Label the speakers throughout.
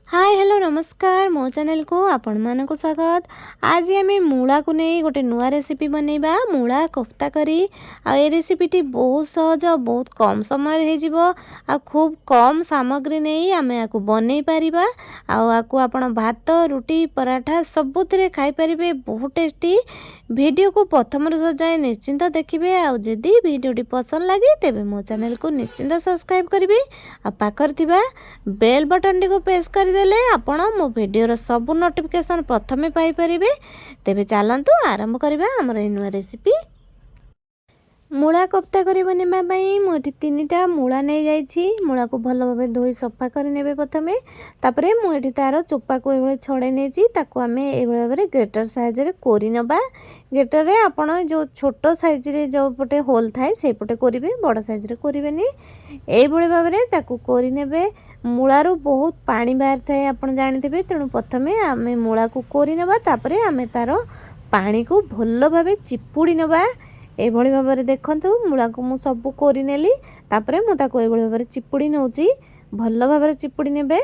Speaker 1: Hi hello नमस्कार मो channel को आपण मानक स्वागत। आज आम मूला को नहीं गोटे नुआ रेसिपी बनैबा मूला कोफ्ता करी। आ ए रेसिपीटी बहुत सहज बहुत कम समय हो खूब कम सामग्री नहीं आम या बनै पारिबा। आकु आपण भात रुटी पराठा सबुथिरे खाई पारिबे बहुत टेस्टी। वीडियो को प्रथम जाए निश्चिंत देखिए। आदि वीडियोटी पसंद लगे तेबे मो चैनल को निश्चिंत सब्सक्राइब करेंगे। पाखर थिबा बेल बटन टी को प्रेस करदेले आपण मो वीडियोर सब नोटिफिकेशन प्रथमे पाई परिबे। तेबे चलंतु आरंभ करबा हमर ए नुआ रेसिपी। मूला कोफ्ता करी बनवा मुझे 3टा मूला नहीं जाइए। मूला को भल भाव धोई सफा करे प्रथमे तापरे मुझे तार चोपा को ये छड़े नहीं ताको आम ये भाव में ग्रेटर साइज रे कोरी नबा। ग्रेटर रे आपण जो छोट साइज रे जो पटे होल थाए से पटे करिवे बड़ साइज रे करिवेनी। एई भली भाव में ताको कोरी नेबे। मूलारू बहुत पानी बाहर थाए आपण जानिथिबे तेणु प्रथमे आम मूला को कोरी नबा तापरे आम तार पानी को भल भाव चिपुड़ी नबा। एभली भाव में देखंतु मूला को मु सब कोरी नेली तापरे मु ताको एभली भाव में चिपुड़ी नउची। भल भाव में चिपुड़ी नेबे।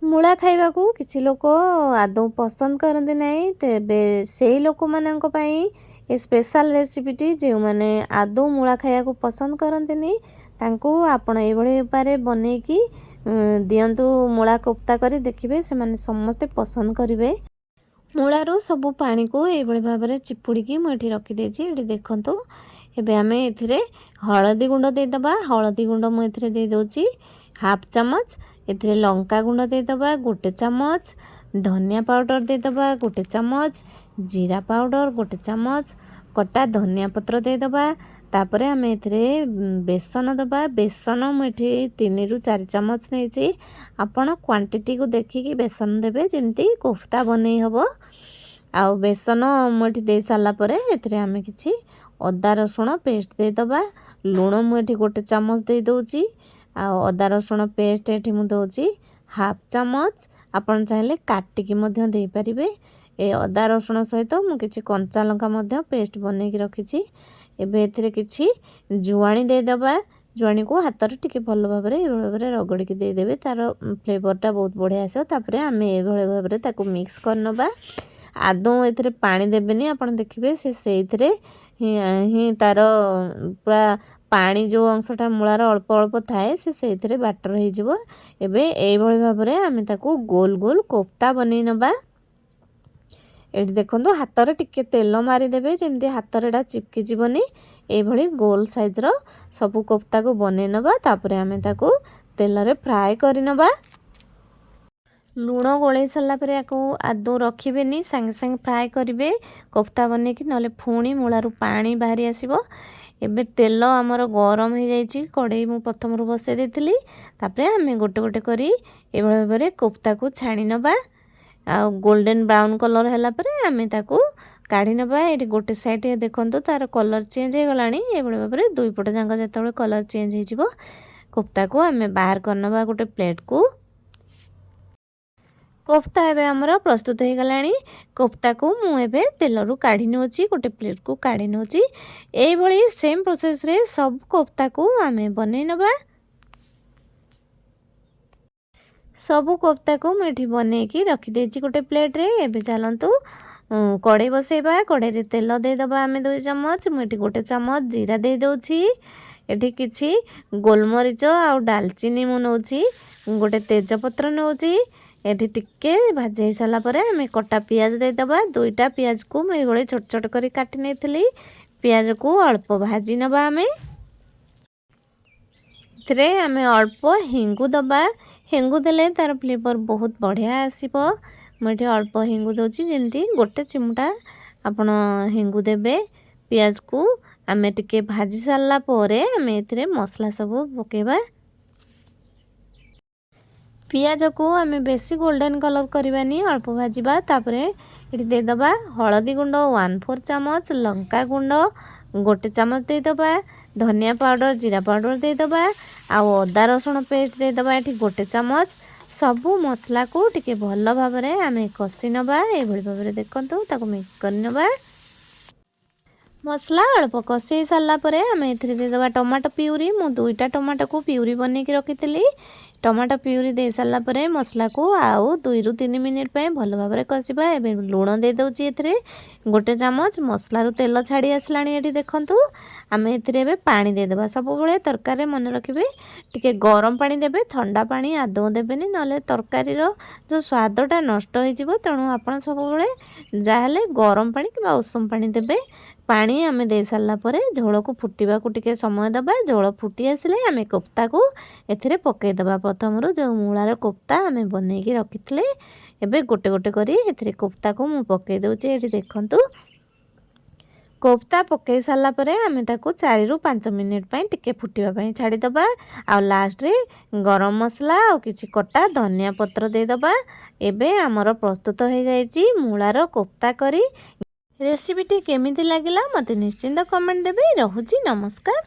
Speaker 1: मूला खाइबा को किछि लोक आदौ पसंद करते नहीं तेबे सेई लोक मानक पई ए स्पेशल रेसिपीटी जो माने आदौ मूला खाइबा को पसंद करते नहीं तांको आपण एभली उपाय बनेकी दियंतु मूला कोफ्ता करी देखिबे से माने समस्ते पसंद करिवे। मूलारू सब पानी को ये भाव में चिपुड़ी मुझे रखीदे। ये देखो एबे आमे एथिरे हलदी गुंड देदबा। हलदी गुंड मुझे दे दउची हाफ चमच। एथिरे लंका गुंड देदबा 1 चमच। धनिया पाउडर देदबा 1 चमच। जीरा पाउडर 1 चमच। कटा धनिया पत्र देदबा। तापरे आम एथिरे बेसन दबा। बेसन मुझे 3 ରୁ 4 चमच नहीं। आपण क्वांटिटी को देखिकी बेसन देबे जेमती कोफ्ता बनै हबो। आउ बेसन मुझे दे सारा पर एथिरे आम किछि अदा रसुण पेस्ट देदबा। लुण मुझे 1 चमच दे दउची। आउ अदा रसुण पेस्ट एठी मु दउची हाफ चमच। आपण चाहिले काटिकी मध्य दे परिबे। ए अदा रसुण सहित मु किछि कंचा लंका मध्य पेस्ट बनै कि रखिछि। एबे एथिरे किछि जुआणी दे दबा। जुआणी को हाथ रे टिके भल भाव में रगड़ी के दे देबे तार फ्लेवरटा बहुत बढ़िया आसो। तापरे आम ए भाव में ताको मिक्स करनबा। आदौ एथिरे पानी देबेनी आपण देखिबे से ही तार पूरा पानी जो अंशटा मूलार अल्प अल्प थाए से बाटर हो जिवो। एबे ए भली भाव में आम ताको गोल गोल कोफ्ता बनै नबा। एठी देखंतु हाथ रे टिके तेल मारी देबे जेमती हाथ रेडा चिपकी जीवनी। ए भली गोल साइज रो सब कोफ्ता को बनै नबा। तापरे आम ताको तेल रे फ्राई करि नबा। लुण गोले सारा पर आदौ रखिबेनी सांगे सांगे फ्राए करेंगे कोफ्ता बने कि नले पुणी मूलारू पानी बाहरी आसो। एबे तेल आमर गरम हो जाइए। कड़े मु प्रथम बसई देती तापरे आम गोटे गोटे करी ए भाव में कोफ्ता को छाणी नबा। आ गोल्डन ब्राउन कलर है आम ताको काढ़ी नबा। ये गोटे साइड देखो तार कलर चेंज हो गलानी। ए भाव में दुई पट जाक जो कलर चेंज हो कोफ्ता को आम बाहर करनबा गोटे प्लेट को। कोफ्ता एबे हमर प्रस्तुत हो गलानी। कोफ्ता को मु एबे तेलरू काढ़ी नउची गोटे प्लेट को काढ़ी नउची। एई भली सेम प्रोसेस रे सब कोफ्ता को आमे बनै नबा। सब कोफ्ता को मेठी बनै की रखी देची गोटे प्लेट रे। एबे चलंतु कड़े बसेबा। कड़े रे तेल दे दबा आमे 2 चमच। मुठी 1 चमच जीरा दे दउची। एठी किछि गोलमरिच आ दालचीनी मु नउची। गोटे तेजपत्र नउची। एठी टिके भाजी सारा पर आम कटा पियाज दे दबा। 2टा पियाज को मैं ये छोट छोट करी काटी नहीं। पियाज को अल्प भाजी नबा। आम आम अल्प हिंगु दबा। हिंगु देले तार फ्लेवर बहुत बढ़िया आसीबो। मुझे अल्प हिंगु दउची जेमती 1 चिमटा आपण हिंगु देबे। पियाज को आम टिके भाजी सारा पर आम एथिरे मसला सब पकेबा। पियाज को आम बेसी गोल्डन कलर करवानी अल्प भाजवा। तापरे ये देदबा हलदी गुंड 1/4 चमच। लंका गुंड 1 चमच देदबा। धनिया पाउडर जीरा पाउडर देदबा। आउ अदा रसुण पेस्ट देदबा ये 1 चमच। सबू मसला को टिके भल भाव में आम कषि नबा। ये भाव में देखंतु ताको मिक्स कर नबा। मसला अल्प कषे सारा पर आम एथिरे देदबा टमाटो प्यूरी। मु 2टा टमाटो को प्यूरी बनै कि रखी। टमाटो प्यूरी दे सारा पर मसला को आउ 2 ରୁ 3 मिनिट पे भल भाव कषा। एवं लुण दे दूची ए गोटे चामच मसलार तेल छाड़ी आसला। ये देखूँ आम ए पानी देदेबा। सब बेले तरकारी मन रखिए टिके गरम पानी देबे, ठंडा पानी आदौ देबेनि नले तरकारी जो स्वादटा नष्ट हो। तेणु आप सब बेले जहाँ गरम पानी कि उषुम पानी देबे। पानी आम दे सारा पर झोल को फुटा को टिके समय दबा। झोल फुटी आसिले आम कोफ्ता को एथिरे पकईदबा। प्रथम जो मूलार कोफ्ता आम बनईकी रखी एबे गोटे गोटे करी एथिरे कोफ्ता को मु पकई दउची। एठी देखंतु कोफ्ता पकई सारा पर आम ताको 4 ରୁ 5 मिनिट पे टिके फुटिबा छाड़ीदबा। आ लास्ट रे गरम मसला और किछि कटा धनिया पत्र देदबा। एबे आमर प्रस्तुत हो जाइछि मूलार कोफ्ता करी। रेसिपीटी केमिति लागिला मते निश्चिंत कमेंट देबे। रहुछि नमस्कार।